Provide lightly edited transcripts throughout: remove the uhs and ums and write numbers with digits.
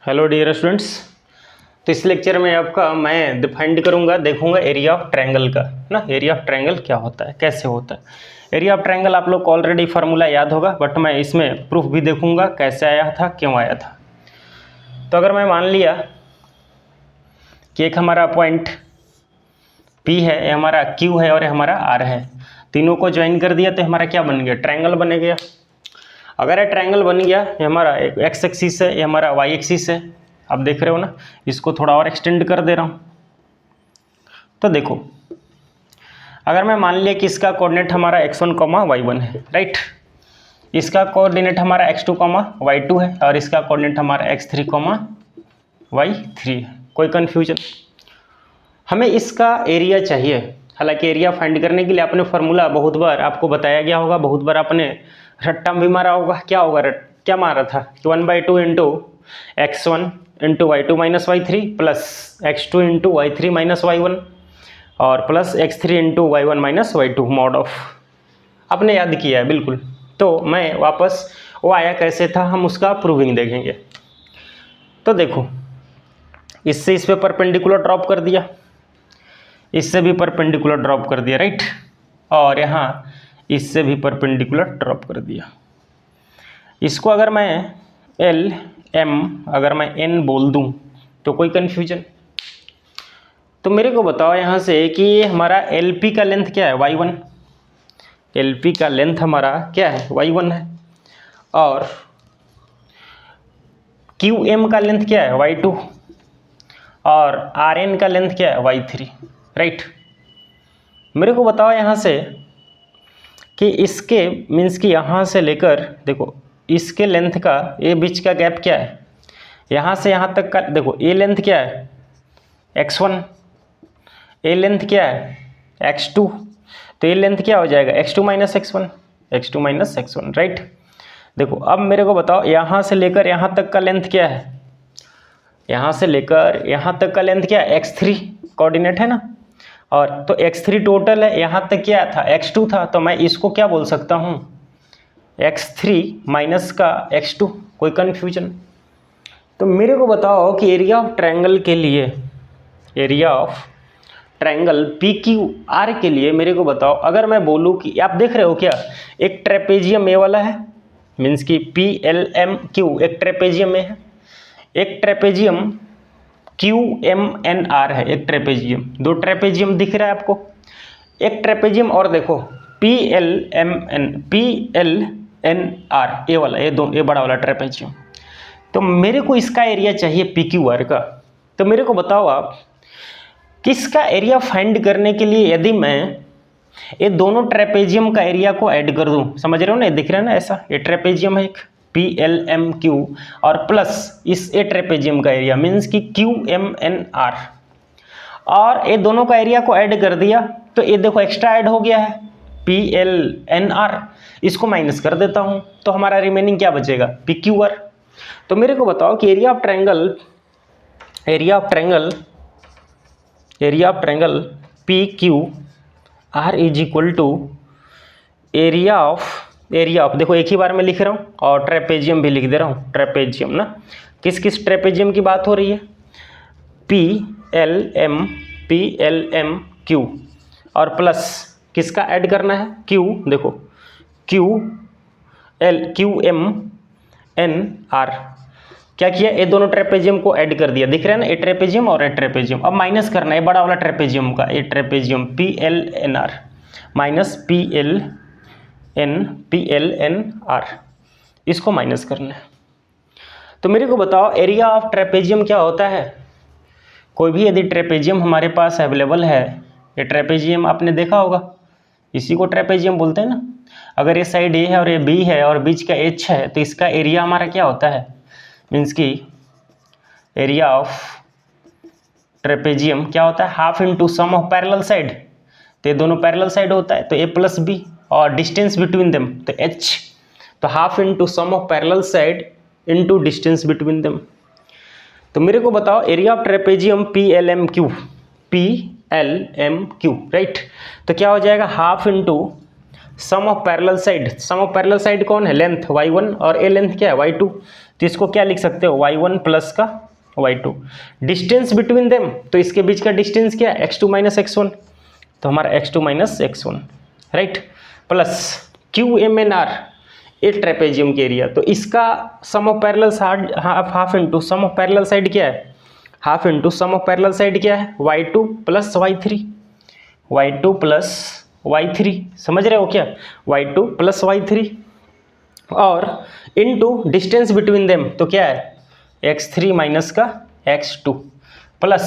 Hello dear students. तो इस lecture में आपका मैं डिफाइंड करूंगा, देखूंगा एरिया ऑफ ट्रायंगल का ना। एरिया ऑफ ट्रायंगल क्या होता है, कैसे होता है। एरिया ऑफ ट्रायंगल आप लोग को ऑलरेडी फार्मूला याद होगा, बट मैं इसमें प्रूफ भी देखूंगा कैसे आया था, क्यों आया था। तो अगर मैं मान लिया कि एक हमारा पॉइंट P है, ये हमारा Q है और ये हमारा R है, तीनों को ज्वाइन कर दिया तो हमारा क्या बन गया, ट्रायंगल बन गया। अगर ये ट्रायंगल बन गया, ये हमारा एक्स एक्सिस है, ये हमारा वाई एक्सिस है, आप देख रहे हो ना। इसको थोड़ा और एक्सटेंड कर दे रहा हूँ। तो देखो, अगर मैं मान लिया कि इसका कोऑर्डिनेट हमारा x1, y1 है, राइट। इसका कोऑर्डिनेट हमारा x2, y2 है और इसका कोऑर्डिनेट हमारा x3, y3 है। कोई कन्फ्यूजन? हमें इसका एरिया चाहिए। हालांकि एरिया फाइंड करने के लिए आपने फार्मूला बहुत बार आपको बताया गया होगा, बहुत बार आपने रट्टा भी मारा होगा। क्या होगा, क्या मारा था, 1/2 into x1 into y2 minus y3 plus x2 into y3 minus y1 और plus x3 into y1 minus y2 mod of. आपने याद किया है बिल्कुल। तो मैं वापस वो आया कैसे था, हम उसका प्रूविंग देखेंगे। तो देखो, इससे इस पे परपेंडिकुलर ड्रॉप कर दिया, इससे भी परपेंडिकुलर ड्रॉप कर दिया, राइट। और यहाँ इससे भी परपेंडिकुलर ड्रॉप कर दिया। इसको अगर मैं एल एम, अगर मैं एन बोल दूं तो कोई कन्फ्यूजन? तो मेरे को बताओ यहाँ से कि ये हमारा एल पी का लेंथ क्या है, y1। एल पी का लेंथ हमारा क्या है, y1 है। और क्यू एम का लेंथ क्या है, y2। और आर एन का लेंथ क्या है, y3, राइट। मेरे को बताओ यहाँ से कि इसके मीन्स कि यहाँ से लेकर देखो, इसके लेंथ का ये बीच का गैप क्या है, यहाँ से यहाँ तक का। देखो ये लेंथ क्या है, x1, ये लेंथ क्या है, x2। तो ये लेंथ क्या हो जाएगा, x2 minus x1, x2 minus x1, right. देखो अब मेरे को बताओ यहाँ से लेकर यहाँ तक का लेंथ क्या है, यहाँ से लेकर यहाँ तक का लेंथ क्या है, x3 कोऑर्डिनेट है ना। और तो x3 टोटल है, यहाँ तक क्या था, x2 था। तो मैं इसको क्या बोल सकता हूँ, x3 माइनस का x2। कोई कन्फ्यूजन? तो मेरे को बताओ कि एरिया ऑफ ट्रायंगल के लिए, एरिया ऑफ ट्रायंगल PQR के लिए मेरे को बताओ, अगर मैं बोलूँ कि आप देख रहे हो क्या, एक ट्रेपेजियम ए वाला है, मीन्स कि PLMQ एक ट्रेपेजियम में है, एक ट्रेपेजियम QMNR है, एक ट्रेपेजियम। दो ट्रेपेजियम दिख रहा है आपको, एक ट्रेपेजियम और देखो PLNR ये वाला, ये बड़ा वाला ट्रेपेजियम। तो मेरे को इसका एरिया चाहिए PQR का। तो मेरे को बताओ आप, किसका एरिया फाइंड करने के लिए यदि मैं ये दोनों ट्रेपेजियम का एरिया को ऐड कर दूं, समझ रहे हो ना, ये दिख रहा है ना ऐसा, ये ट्रेपेजियम है एक PLMQ और प्लस इस ए ट्रेपेजियम का एरिया मीन्स कि QMNR, और ये दोनों का एरिया को ऐड कर दिया तो ये देखो एक्स्ट्रा ऐड हो गया है PLNR। इसको माइनस कर देता हूं तो हमारा रिमेनिंग क्या बचेगा, PQR। तो मेरे को बताओ कि area of triangle PQR is equal to area of देखो एक ही बार में लिख रहा हूँ और ट्रेपेजियम भी लिख दे रहा हूँ। ट्रेपेजियम ना, किस किस ट्रेपेजियम की बात हो रही है, PLMQ और प्लस किसका ऐड करना है, Q। देखो QMNR क्या किया, ये दोनों ट्रेपेजियम को ऐड कर दिया, दिख रहा है ना, ये ट्रेपेजियम और ये ट्रेपेजियम। अब माइनस करना है बड़ा वाला ट्रेपेजियम का, ये ट्रेपेजियम PLNR माइनस PLNR, इसको माइनस करना है। तो मेरे को बताओ एरिया ऑफ ट्रेपेजियम क्या होता है। कोई भी यदि ट्रेपेजियम हमारे पास अवेलेबल है, ये ट्रेपेजियम आपने देखा होगा, इसी को ट्रेपेजियम बोलते हैं ना। अगर ये साइड A है और ये B है और बीच का H है, तो इसका एरिया हमारा क्या होता है, मीन्स कि एरिया ऑफ ट्रेपेजियम क्या होता है, half into sum of parallel side. तो ये दोनों पैरेलल साइड होता है तो A प्लस B और डिस्टेंस बिटवीन देम तो H। तो half into sum of parallel side into distance between them. तो मेरे को बताओ area of trapezium PLMQ, right. तो क्या हो जाएगा, half into sum of parallel side. Sum of parallel side कौन है, लेंथ y1 और ए लेंथ क्या है y2। तो इसको क्या लिख सकते हो, y1 प्लस का y2। डिस्टेंस बिटवीन देम, तो इसके बीच का डिस्टेंस क्या है, x2 माइनस x1, तो हमारा x2 minus x1, right. Plus QMNR, a trapezium के एरिया, तो इसका sum of parallel side half into sum of parallel side क्या है, half into sum of parallel side क्या है, y2 plus y3, y2 plus y3, समझ रहे हो क्या, y2 प्लस y3, और इनटू डिस्टेंस बिटवीन देम, तो क्या है x3 माइनस का x2 प्लस,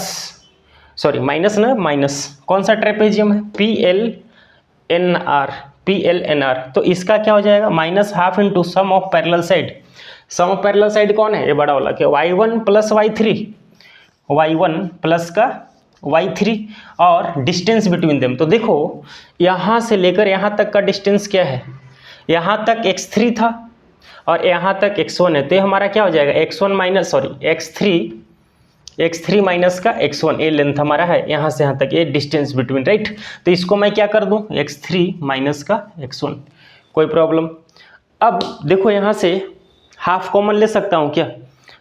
सॉरी माइनस ना, माइनस कौन सा ट्रेपेजियम है, PLNR, तो इसका क्या हो जाएगा, minus half into sum of parallel side, sum of parallel side कौन है, ये बड़ा वाला, क्या y1 plus y3, y1 plus का y3, और डिस्टेंस बिटवीन देम, तो देखो यहाँ से लेकर यहाँ तक का डिस्टेंस क्या है, यहाँ तक x3 था और यहाँ तक x1 है, तो ये हमारा क्या हो जाएगा, x1 minus, sorry x3 minus का x1, ये लेंथ हमारा है यहाँ से यहाँ तक, ये डिस्टेंस बिटवीन, राइट। तो इसको मैं क्या कर दूँ, x3 माइनस का x1, कोई प्रॉब्लम। अब देखो यहाँ से हाफ कॉमन ले सकता हूँ क्या,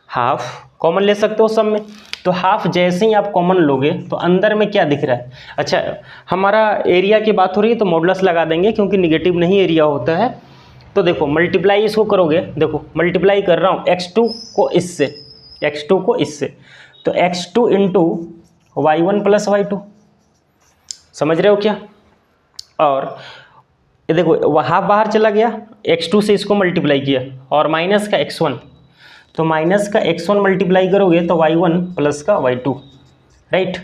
हाफ कॉमन ले सकते हो सब में, तो हाफ जैसे ही आप कॉमन लोगे तो अंदर में क्या दिख रहा है, अच्छा हमारा एरिया की बात हो रही है तो मॉडुलस लगा देंगे क्योंकि निगेटिव नहीं एरिया होता है। तो देखो मल्टीप्लाई इसको करोगे, देखो मल्टीप्लाई कर रहा हूँ x2 को इससे, x2 को इससे, तो x2 into y1 plus y2, समझ रहे हो क्या, और ये देखो हाफ बाहर चला गया, x2 से इसको मल्टीप्लाई किया और माइनस का x1, तो माइनस का x1 मल्टीप्लाई करोगे तो y1 प्लस का y2, राइट।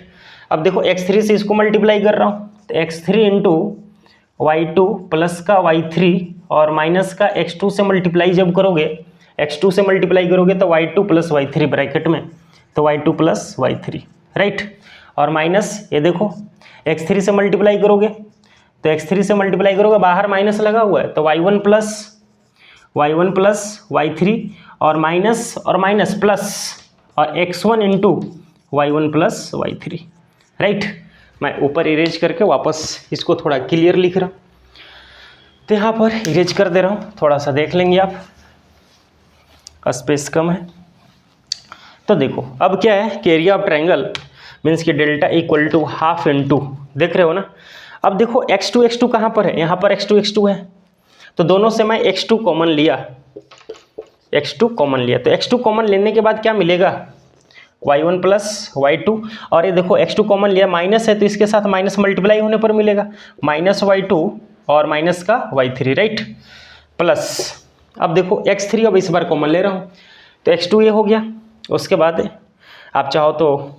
अब देखो x3 से इसको मल्टीप्लाई कर रहा हूँ, तो x3 इंटू y2 प्लस का y3 और माइनस का x2 से मल्टीप्लाई जब करोगे, x2 से मल्टीप्लाई करोगे तो y2 प्लस y3 ब्रैकेट में, तो y2 प्लस y3, राइट। और माइनस ये देखो x3 से मल्टीप्लाई करोगे, तो x3 से मल्टीप्लाई करोगे बाहर माइनस लगा हुआ है, तो y1 प्लस y3 और माइनस प्लस और x1 into y1 plus y3, right. मैं ऊपर इरेज करके वापस इसको थोड़ा क्लियर लिख रहा हूँ, तो यहाँ पर इरेज कर दे रहा हूँ, थोड़ा सा देख लेंगे आप, स्पेस कम है। तो देखो अब क्या है कि एरिया ऑफ ट्रायंगल मीन्स कि delta equal to half into, देख रहे हो ना। अब देखो x2 कहाँ पर है, यहाँ पर x2 है, तो दोनों से मैं x2 कॉमन लिया, तो x2 कॉमन लेने के बाद क्या मिलेगा, y1 प्लस y2, और ये देखो x2 कॉमन लिया, माइनस है तो इसके साथ माइनस मल्टीप्लाई होने पर मिलेगा, माइनस y2 और माइनस का y3, राइट। प्लस अब देखो x3 अब इस बार कॉमन ले रहा हूँ, तो x2 ये हो गया, उसके बाद आप चाहो तो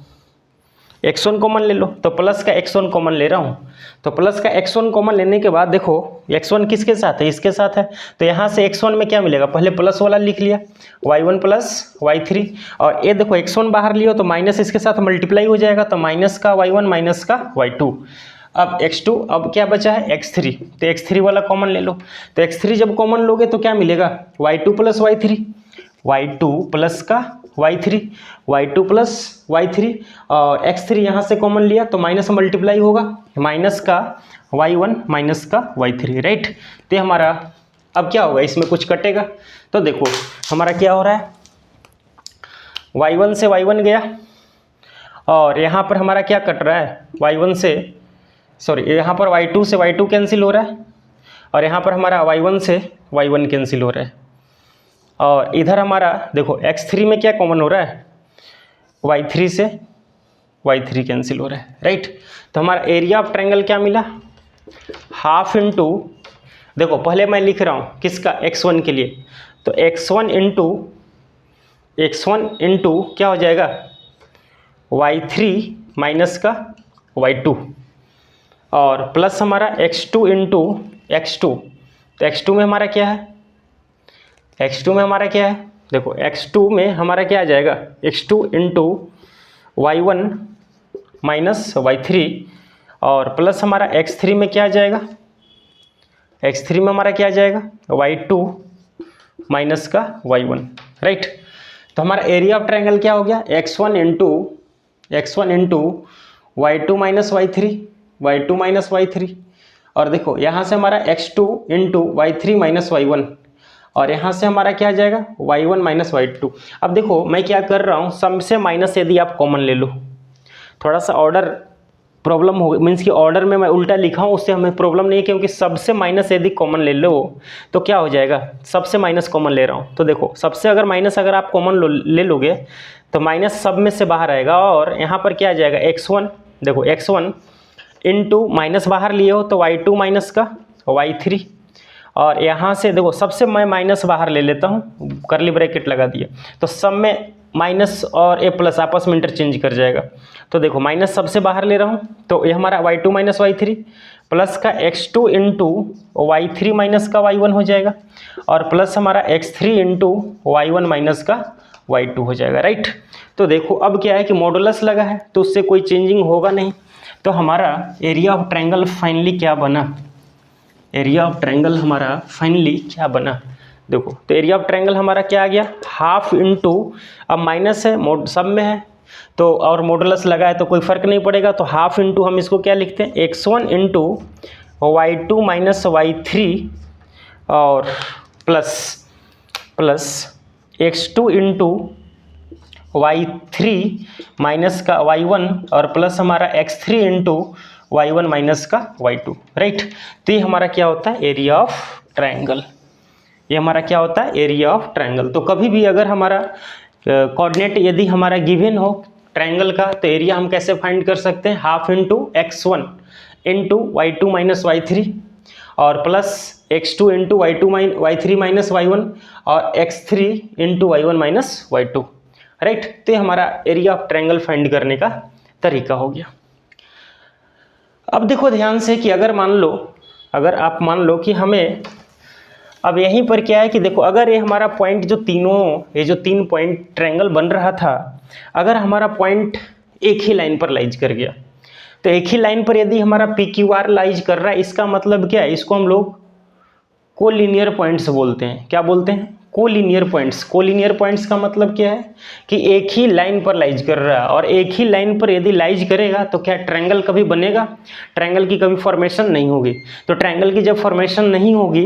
x1 कॉमन ले लो, तो प्लस का x1 कॉमन ले रहा हूँ, तो प्लस का x1 कॉमन लेने के बाद देखो x1 किसके साथ है, इसके साथ है, तो यहाँ से x1 में क्या मिलेगा, पहले प्लस वाला लिख लिया y1 प्लस y3, और ये देखो x1 बाहर लियो तो माइनस इसके साथ मल्टीप्लाई हो जाएगा, तो माइनस का y1 माइनस का y2। अब x2, अब क्या बचा है x3, तो x3 वाला कॉमन ले लो, तो x3 जब कॉमन लोगे तो क्या मिलेगा y2 प्लस का y2 प्लस y3, और x3 यहाँ से कॉमन लिया तो माइनस मल्टीप्लाई होगा, माइनस का y1 माइनस का y3, राइट। तो हमारा अब क्या होगा, इसमें कुछ कटेगा, तो देखो हमारा क्या हो रहा है, y1 से y1 गया, और यहाँ पर हमारा क्या कट रहा है, y1 से, सॉरी यहाँ पर y2 से y2 कैंसिल हो रहा है, और यहाँ पर हमारा y1 से y1 कैंसिल हो रहा है, और इधर हमारा देखो x3 में क्या कॉमन हो रहा है, y3 से y3 कैंसिल हो रहा है, राइट। तो हमारा एरिया ऑफ ट्रायंगल क्या मिला, हाफ इंटू, देखो पहले मैं लिख रहा हूँ किसका, x1 के लिए, तो x1 इंटू क्या हो जाएगा y3 माइनस का y2, और प्लस हमारा x2 इंटू x2, तो x2 में हमारा क्या है, देखो x2 में हमारा क्या आ जाएगा, x2 into y1 minus y3, और प्लस हमारा x3 में क्या आ जाएगा, x3 में हमारा क्या आ जाएगा y2 माइनस का y1, राइट। तो हमारा एरिया ऑफ ट्रायंगल क्या हो गया, x1 into y2 minus y3, और देखो यहाँ से हमारा x2 into y3 minus y1, और यहाँ से हमारा क्या आ जाएगा y1 माइनस y2। अब देखो मैं क्या कर रहा हूँ, सम से माइनस यदि आप कॉमन ले लो, थोड़ा सा ऑर्डर प्रॉब्लम हो मीन्स कि ऑर्डर में मैं उल्टा लिखा हूँ उससे हमें प्रॉब्लम नहीं है, क्योंकि सबसे माइनस यदि कॉमन ले लो तो क्या हो जाएगा, सबसे माइनस कॉमन ले रहा हूँ तो देखो सबसे अगर माइनस अगर आप कॉमन ले लोगे तो माइनस सब में से बाहर आएगा, और यहाँ पर क्या आ जाएगा x1, देखो x1 इंटू माइनस बाहर लिए हो तो y2 माइनस का y3, और यहाँ से देखो सबसे मैं माइनस बाहर ले लेता हूँ, करली ब्रैकेट लगा दिया, तो सब में माइनस और ए प्लस आपस में इंटरचेंज कर जाएगा। तो देखो माइनस सबसे बाहर ले रहा हूँ तो ये हमारा y2 माइनस y3 प्लस का x2 इंटू y3 माइनस का y1 हो जाएगा, और प्लस हमारा x3 इंटू y1 माइनस का y2 हो जाएगा, राइट। तो देखो अब क्या है कि मॉडुलस लगा है तो उससे कोई चेंजिंग होगा नहीं, तो हमारा एरिया ऑफ ट्रायंगल फाइनली क्या बना, एरिया ऑफ ट्रायंगल हमारा फाइनली क्या बना, देखो तो एरिया ऑफ ट्रायंगल हमारा क्या आ गया, हाफ इंटू, अब माइनस है सब में है तो और मॉडुलस लगा है तो कोई फर्क नहीं पड़ेगा, तो हाफ इंटू हम इसको क्या लिखते हैं x1 into y2 minus y3 और plus x2 into y3 minus का y1 और प्लस हमारा x3 इंटू y1 माइनस का y2, राइट। तो ये हमारा क्या होता है एरिया ऑफ ट्रायंगल, ये हमारा क्या होता है एरिया ऑफ ट्रायंगल। तो कभी भी अगर हमारा कोऑर्डिनेट यदि हमारा गिवन हो ट्रायंगल का तो एरिया हम कैसे फाइंड कर सकते हैं, half into x1 into y2 minus y3 और plus x2 into y3 minus y1 और x3 into y1 minus y2, right. तो हमारा एरिया ऑफ ट्रायंगल फाइंड करने का तरीका हो गया। अब देखो ध्यान से कि अगर आप मान लो कि हमें अब यहीं पर क्या है कि देखो अगर ये हमारा पॉइंट जो तीन पॉइंट ट्रायंगल बन रहा था, अगर हमारा पॉइंट एक ही लाइन पर लाइज कर गया तो एक ही लाइन पर यदि हमारा PQR लाइज कर रहा है, इसका मतलब क्या है, इसको हम लोग कोलिनियर पॉइंट्स बोलते हैं। क्या बोलते हैं, कोलिनियर पॉइंट्स। कोलिनियर पॉइंट्स का मतलब क्या है कि एक ही लाइन पर लाइज कर रहा है, और एक ही लाइन पर यदि लाइज करेगा तो क्या ट्रायंगल कभी बनेगा, ट्रायंगल की कभी फॉर्मेशन नहीं होगी। तो ट्रायंगल की जब फॉर्मेशन नहीं होगी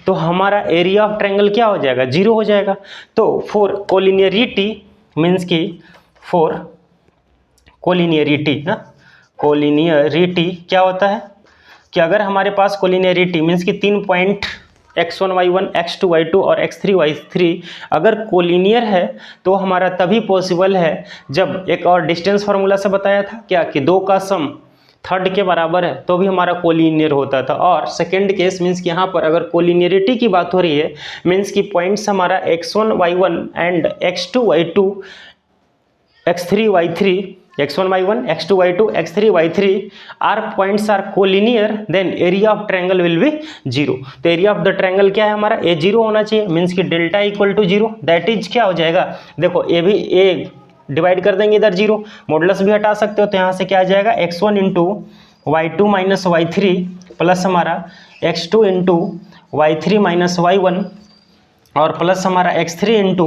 तो हमारा एरिया ऑफ ट्रायंगल क्या हो जाएगा, जीरो हो जाएगा। तो फॉर कोलिनियरिटी मीन्स की फॉर कोलिनियरिटी कोलिनियरिटी क्या होता है कि अगर हमारे पास कोलिनियरिटी मीन्स कि 3 point x1 y1 x2 y2 और x3 y3 अगर कोलिनियर है तो हमारा तभी पॉसिबल है जब एक और डिस्टेंस फार्मूला से बताया था क्या कि 2 का सम 3rd के बराबर है तो भी हमारा कोलिनियर होता था। और सेकेंड केस मीन्स कि यहाँ पर अगर कोलिनियरिटी की बात हो रही है मीन्स कि पॉइंट्स हमारा x1 y1 and x2 y2 x3 y3 x1 y1 x2 y2 x3 y3 are points are collinear, then area of triangle will be zero. तो एरिया ऑफ द ट्रायंगल क्या है हमारा, ए जीरो होना चाहिए means कि delta equal to zero. That is क्या हो जाएगा, देखो ए डिवाइड कर देंगे इधर जीरो, मॉडुलस भी हटा सकते हो तो यहाँ से क्या आ जाएगा x1 into y2 minus y3 plus हमारा x2 into y3 minus y1 और प्लस हमारा x3 into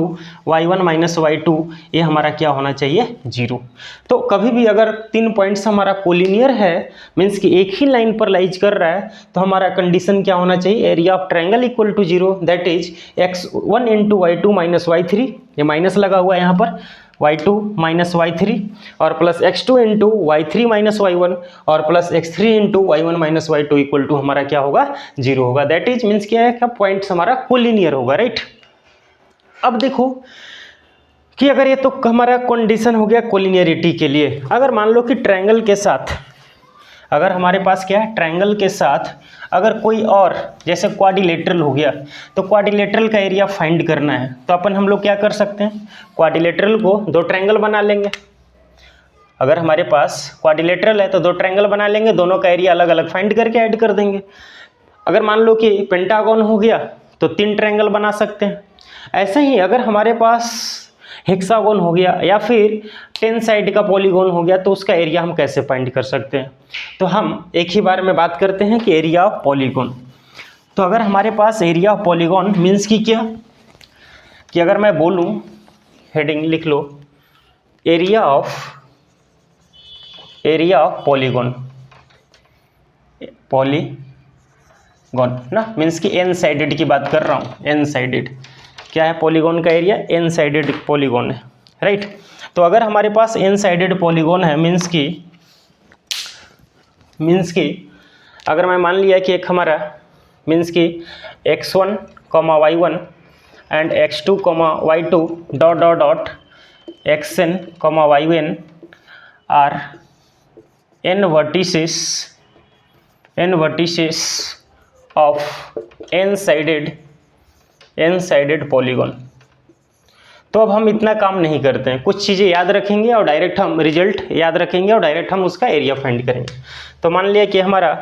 y1 minus y2, ये हमारा क्या होना चाहिए, जीरो। तो कभी भी अगर 3 पॉइंट्स हमारा कोलिनियर है मीन्स कि एक ही लाइन पर लाइज कर रहा है तो हमारा कंडीशन क्या होना चाहिए, area of triangle equal to zero. That is x1 into y2 minus y3, ये माइनस लगा हुआ है यहाँ पर, y2 माइनस y3 और plus x2 into y3 minus y1 और plus x3 into y1 minus y2 equal to हमारा क्या होगा, जीरो होगा। दैट इज मीन्स क्या है, पॉइंट्स हमारा कोलिनियर होगा, राइट। अब देखो कि अगर ये तो हमारा कंडीशन हो गया कोलिनियरिटी के लिए, अगर मान लो कि ट्रायंगल के साथ अगर हमारे पास क्या है, ट्रायंगल के साथ अगर कोई और जैसे क्वाड्रिलेटरल हो गया तो क्वाड्रिलेटरल का एरिया फाइंड करना है तो अपन हम लोग क्या कर सकते हैं, क्वाड्रिलेटरल को 2 ट्रायंगल बना लेंगे। अगर हमारे पास क्वाड्रिलेटरल है तो 2 ट्रायंगल बना लेंगे, दोनों का एरिया अलग अलग फाइंड करके ऐड कर देंगे। अगर मान लो कि पेंटागन हो गया तो 3 ट्रायंगल बना सकते हैं। ऐसे ही अगर हमारे पास हेक्सागोन हो गया या फिर 10 साइड का पॉलीगोन हो गया तो उसका एरिया हम कैसे फाइंड कर सकते हैं। तो हम एक ही बार में बात करते हैं कि एरिया ऑफ पॉलीगोन। तो अगर हमारे पास एरिया ऑफ पॉलीगोन मीन्स की क्या कि अगर मैं बोलूं, हेडिंग लिख लो, एरिया ऑफ पॉलीगोन, पॉलीगॉन ना, मीन्स कि एन साइडेड की बात कर रहा हूँ, एन साइडेड क्या है पॉलीगॉन का एरिया, एन साइडेड पॉलीगॉन है, राइट। तो अगर हमारे पास एन साइडेड पॉलीगॉन है मीन्स कि अगर मैं मान लिया कि एक हमारा मीन्स कि x1, y1 and x2, y2 dot dot dot xn, yn are n vertices of n sided polygon. तो अब हम इतना काम नहीं करते हैं, कुछ चीज़ें याद रखेंगे और डायरेक्ट हम रिजल्ट याद रखेंगे और डायरेक्ट हम उसका एरिया फाइंड करेंगे। तो मान लिया कि हमारा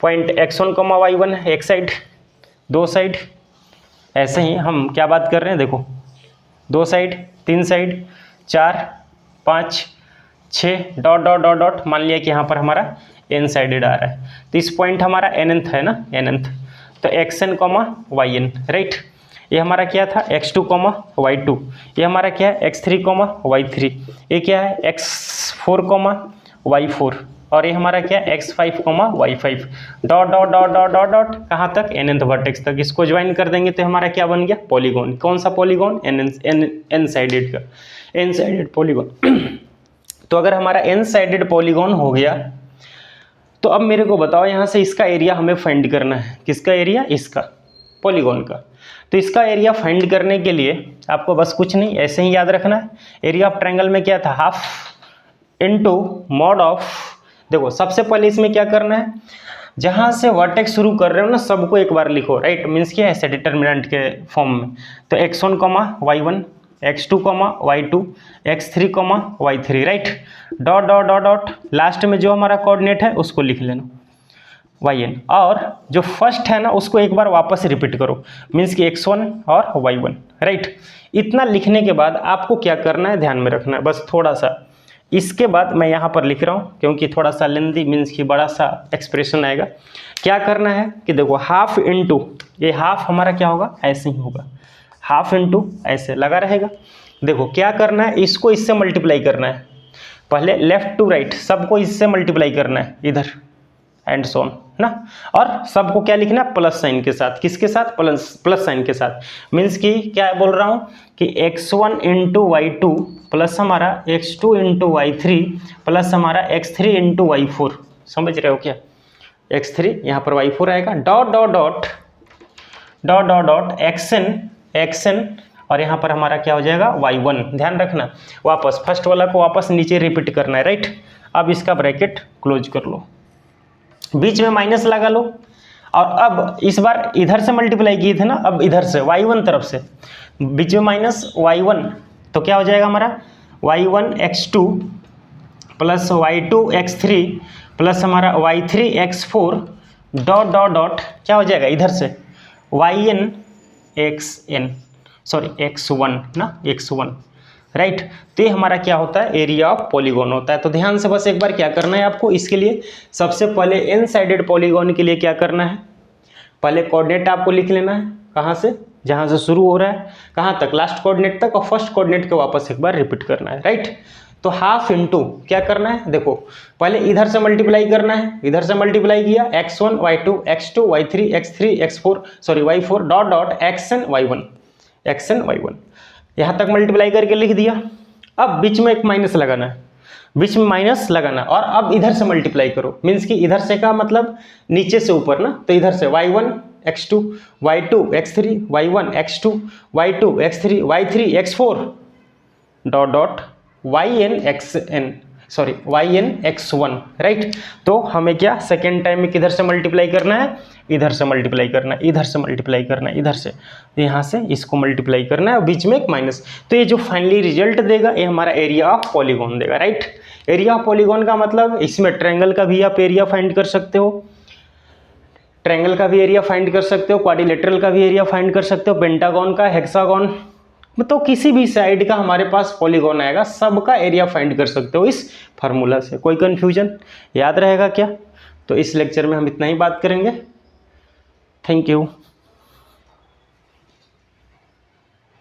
पॉइंट x1, y1 है एक साइड, दो साइड, ऐसे ही हम क्या बात कर रहे हैं देखो, दो साइड, तीन side, 4, 5, 6 dot dot dot dot, मान लिया कि यहाँ पर हमारा n साइडेड आ रहा है। तो इस पॉइंट हमारा nth है ना, nth, तो xn, yn, राइट। ये हमारा क्या था x2, y2, ये हमारा क्या है x3, y3, ये क्या है x4, y4, और ये हमारा क्या है x5, y5 dot dot dot dot dot dot कहाँ तक nth वर्टेक्स तक। इसको ज्वाइन कर देंगे तो हमारा क्या बन गया पॉलीगॉन। कौन सा पॉलीगॉन, एन साइडेड का, एन साइडेड पॉलीगॉन। तो अगर हमारा एन साइडेड पॉलीगॉन हो गया तो अब मेरे को बताओ यहाँ से इसका एरिया हमें फाइंड करना है। किसका एरिया, इसका पॉलीगॉन का। तो इसका एरिया फाइंड करने के लिए आपको बस कुछ नहीं ऐसे ही याद रखना है, एरिया ऑफ ट्रायंगल में क्या था हाफ इनटू मॉड ऑफ, देखो सबसे पहले इसमें क्या करना है, जहाँ से वर्टेक्स शुरू कर रहे हो ना सबको एक बार लिखो, राइट, मीन्स क्या ऐसे डिटर्मिनेंट के फॉर्म में। तो x1, y1, x2, y2, x3, y3, right, dot dot dot dot, last में जो हमारा कोऑर्डिनेट है उसको लिख लेना yn, और जो फर्स्ट है ना उसको एक बार वापस रिपीट करो, मीन्स कि x1 और y1, राइट। इतना लिखने के बाद आपको क्या करना है ध्यान में रखना है बस थोड़ा सा। इसके बाद मैं यहाँ पर लिख रहा हूँ क्योंकि थोड़ा सा लेंदी मीन्स कि बड़ा सा एक्सप्रेशन आएगा। क्या करना है कि देखो हाफ इनटू, ये हाफ हमारा क्या होगा ऐसे ही होगा, हाफ इनटू ऐसे लगा रहेगा। देखो क्या करना है, इसको इससे मल्टीप्लाई करना है, पहले लेफ्ट टू राइट सबको इससे मल्टीप्लाई करना है इधर एंड सो ऑन ना, और सबको क्या लिखना है प्लस साइन के साथ। किसके साथ, प्लस साइन के साथ। मीन्स कि क्या बोल रहा हूँ कि x1 इंटू y2 प्लस हमारा x2 इंटू y3 प्लस हमारा x3 इंटू y4, समझ रहे हो क्या, x3 यहाँ पर y4 आएगा, dot dot dot dot dot dot xn और यहाँ पर हमारा क्या हो जाएगा y1। ध्यान रखना वापस फर्स्ट वाला को वापस नीचे रिपीट करना है, राइट। अब इसका ब्रैकेट क्लोज कर लो, बीच में माइनस लगा लो, और अब इस बार इधर से मल्टीप्लाई किए थे ना, अब इधर से y1 तरफ से बीच में माइनस y1, तो क्या हो जाएगा हमारा y1 x2 plus y2 x3 plus हमारा y3 x4 dot dot dot क्या हो जाएगा इधर से yn xn, सॉरी x1 ना, x1, राइट। तो ये हमारा क्या होता है एरिया ऑफ पॉलीगॉन होता है। तो ध्यान से बस एक बार क्या करना है आपको, इसके लिए सबसे पहले एन साइडेड पॉलीगॉन के लिए क्या करना है, पहले कोऑर्डिनेट आपको लिख लेना है, कहाँ से, जहाँ से शुरू हो रहा है कहाँ तक, लास्ट कोऑर्डिनेट तक, और फर्स्ट कोऑर्डिनेट के वापस एक बार रिपीट करना है, राइट। तो हाफ इनटू क्या करना है, देखो पहले इधर से मल्टीप्लाई करना है, इधर से मल्टीप्लाई किया x1 y2 x2 y3 x3 x4 sorry y4 dot dot xn y1 यहाँ तक मल्टीप्लाई करके लिख दिया। अब बीच में एक माइनस लगाना है, बीच में माइनस लगाना, और अब इधर से मल्टीप्लाई करो, मीन्स कि इधर से का मतलब नीचे से ऊपर ना, तो इधर से y1 x2 y2 x3 y1 x2 y2 x3 y3 x4 dot dot yn x1, right. तो हमें क्या सेकेंड टाइम में किधर से मल्टीप्लाई करना है, इधर से मल्टीप्लाई करना है, इधर से मल्टीप्लाई करना है, इधर से, तो यहाँ से इसको मल्टीप्लाई करना है और बीच में एक माइनस। तो ये जो फाइनली रिजल्ट देगा ये हमारा एरिया ऑफ पॉलीगॉन देगा, राइट। एरिया ऑफ पॉलीगॉन का मतलब इसमें ट्रायंगल का भी आप एरिया फाइंड कर सकते हो, ट्रायंगल का भी एरिया फाइंड कर सकते हो, क्वाड्रिलेटरल का भी एरिया फाइंड कर सकते हो, पेंटागन का, हेक्सागन, तो किसी भी साइड का हमारे पास पॉलीगॉन आएगा सबका एरिया फाइंड कर सकते हो इस फार्मूला से। कोई कंफ्यूजन, याद रहेगा क्या? तो इस लेक्चर में हम इतना ही बात करेंगे। Thank you.